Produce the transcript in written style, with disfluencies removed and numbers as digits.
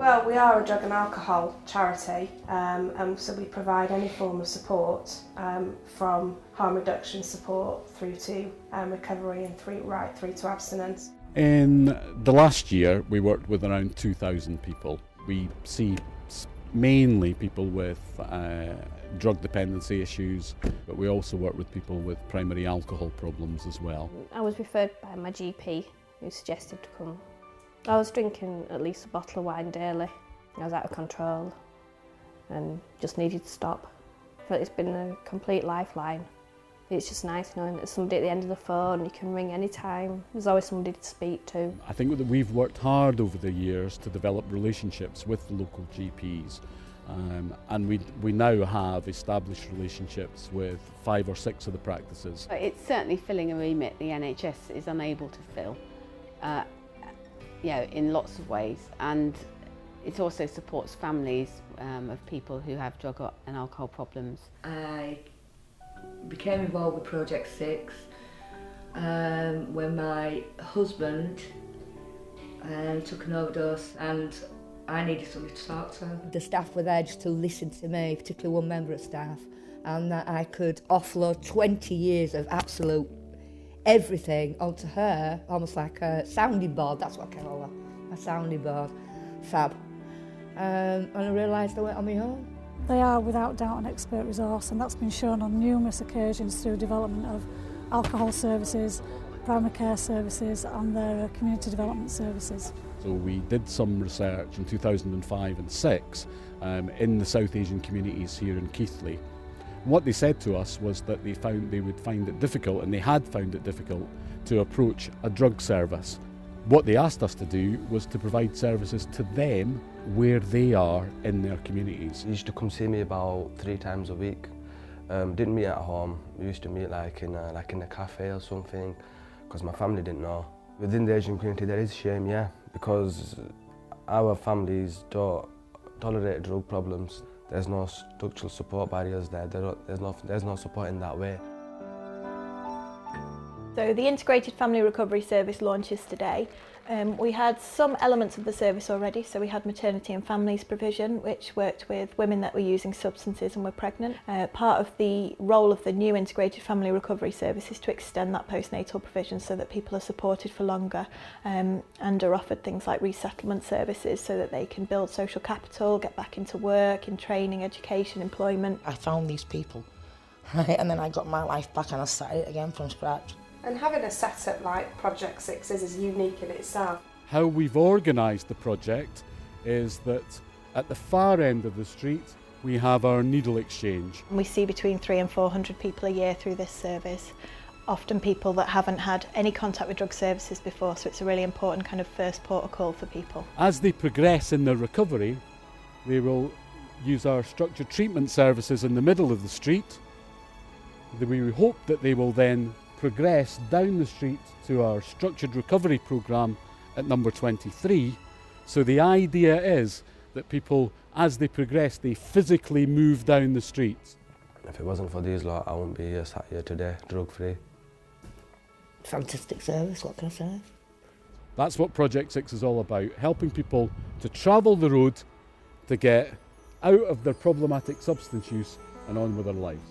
Well, we are a drug and alcohol charity, and so we provide any form of support from harm reduction support through to recovery and right through to abstinence. In the last year, we worked with around 2,000 people. We see mainly people with drug dependency issues, but we also work with people with primary alcohol problems as well. I was referred by my GP, who suggested to come. I was drinking at least a bottle of wine daily. I was out of control and just needed to stop. But it's been a complete lifeline. It's just nice knowing that somebody at the end of the phone, you can ring any time. There's always somebody to speak to. I think that we've worked hard over the years to develop relationships with the local GPs, and we now have established relationships with 5 or 6 of the practices. It's certainly filling a remit the NHS is unable to fill, in lots of ways, and it also supports families of people who have drug and alcohol problems. I became involved with Project 6 when my husband took an overdose and I needed somebody to talk to. The staff were there just to listen to me, particularly one member of staff, and that I could offload 20 years of absolute everything onto her, almost like a sounding board. That's what I call her, a sounding board. Fab. And I realised I went on my own. They are without doubt an expert resource, and that's been shown on numerous occasions through development of alcohol services, primary care services and their community development services. So we did some research in 2005 and 6 in the South Asian communities here in Keighley. What they said to us was that they would find it difficult, and they had found it difficult, to approach a drug service. What they asked us to do was to provide services to them where they are in their communities. He used to come see me about 3 times a week. Didn't meet at home. We used to meet like in a cafe or something, because my family didn't know. Within the Asian community there is shame, yeah, because our families don't tolerate drug problems. There's no structural support barriers there. There's no support in that way. So the Integrated Family Recovery Service launches today. We had some elements of the service already, so we had maternity and families provision, which worked with women that were using substances and were pregnant. Part of the role of the new Integrated Family Recovery Service is to extend that postnatal provision so that people are supported for longer and are offered things like resettlement services so that they can build social capital, get back into work, in training, education, employment. I found these people, and then I got my life back and I started it again from scratch. And having a setup like Project 6 is unique in itself. How we've organised the project is that at the far end of the street we have our needle exchange. We see between 300 and 400 people a year through this service, often people that haven't had any contact with drug services before, so it's a really important kind of first port of call for people. As they progress in their recovery, they will use our structured treatment services in the middle of the street. We hope that they will then progress down the street to our structured recovery programme at number 23. So the idea is that people, as they progress, they physically move down the streets. If it wasn't for these lot, I wouldn't be sat here today, drug-free. Fantastic service, what can I say? That's what Project 6 is all about, helping people to travel the road to get out of their problematic substance use and on with their lives.